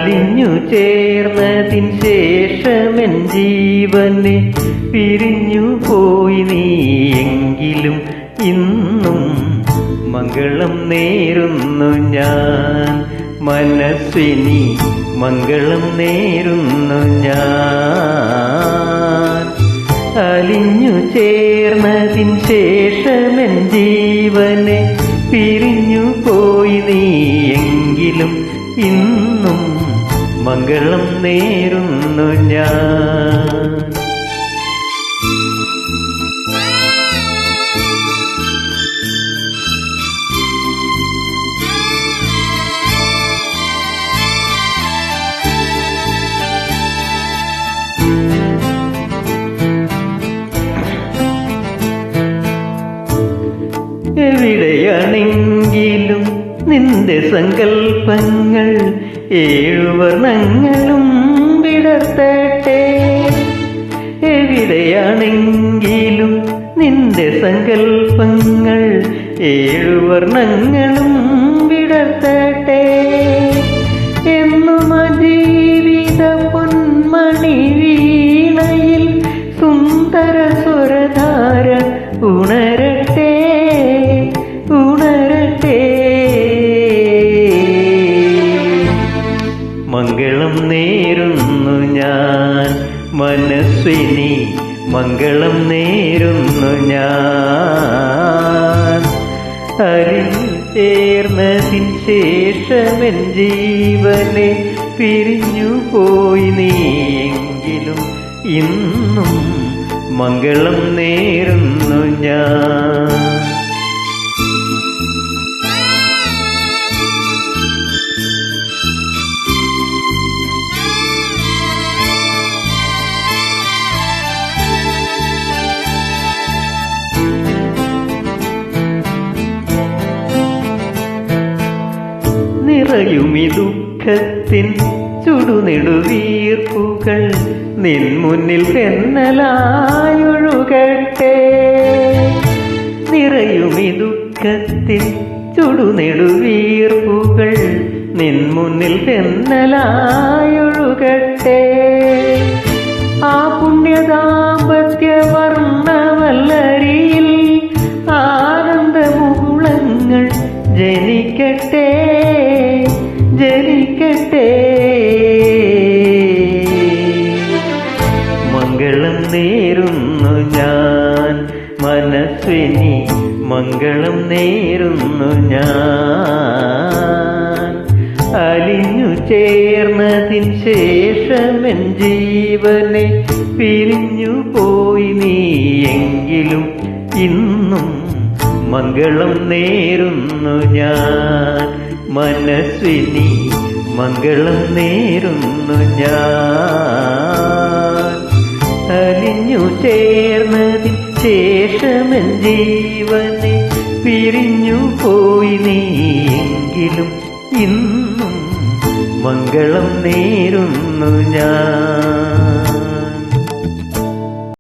അലിഞ്ഞു ചേർന്നതിൻ ശേഷമെൻ ജീവനെ പിരിഞ്ഞു പോയി നീ. എങ്കിലും ഇന്നും മംഗളം നേരുന്നു ഞാൻ, മനസ്വിനി മംഗളം നേരുന്നു ഞാൻ. അലിഞ്ഞു ചേർന്നതിൻ ശേഷമെൻ ജീവനെ പിരിഞ്ഞു പോയി നീ. എങ്കിലും ഇന്നും മംഗളം നേരുന്നു ഞാൻ. എവിടെയാണെങ്കിലും നിന്റെ സങ്കൽപ്പങ്ങൾ ഏഴുവർണ്ണങ്ങളും വിടർത്തട്ടെ. എവിടെയാണെങ്കിലും നിന്റെ സങ്കൽപ്പങ്ങൾ ഏഴുവർണ്ണങ്ങളും വിടർത്തട്ടെ. എന്നും ജീവിത പൊന്മണി വീണയിൽ സുന്ദര സ്വരധാര ഉണരട്ടെ ഉണരട്ടെ. മംഗളം നേരുന്നു ഞാൻ, മനസ്വിനി മംഗളം നേരുന്നു ഞാൻ. അലിഞ്ഞു ചേർന്നതിൻ ശേഷമെൻ ജീവനെ പിരിഞ്ഞു പോയി നീ. എങ്കിലും ഇന്നും മംഗളം നേരുന്നു ഞാൻ. നിറയുമി ദുഃഖത്തിൻ ചുടുനെടുവീർപ്പുകൾ നിൻ മുന്നിൽ തെന്നലായൊഴുകട്ടെ. നിറയുമി ദുഃഖത്തിൻ ചുടുനെടുവീർപ്പുകൾ നിൻ മുന്നിൽ തെന്നലായൊഴുകട്ടെ. ആ പുണ്യദാമ്പത്യ വർണ്ണവല്ലരിയിൽ ആനന്ദമുകുളങ്ങൾ ജനിക്കട്ടെ ജനിക്കട്ടെ. മംഗളം നേരുന്നു ഞാൻ, മനസ്വിനി മംഗളം നേരുന്നു ഞാൻ. അലിഞ്ഞു ചേർന്നതിൻ ശേഷമെൻ ജീവനെ പിരിഞ്ഞു പോയി നീ. എങ്കിലും ഇന്നും മംഗളം നേരുന്നു ഞാൻ, മനസ്വിനി മംഗളം നേരുന്നു ഞാൻ. അലിഞ്ഞു ചേർന്നതിൻ ശേഷമെൻ ജീവനെ പിരിഞ്ഞു പോയി നീ. എങ്കിലും ഇന്നും മംഗളം നേരുന്നു ഞാൻ.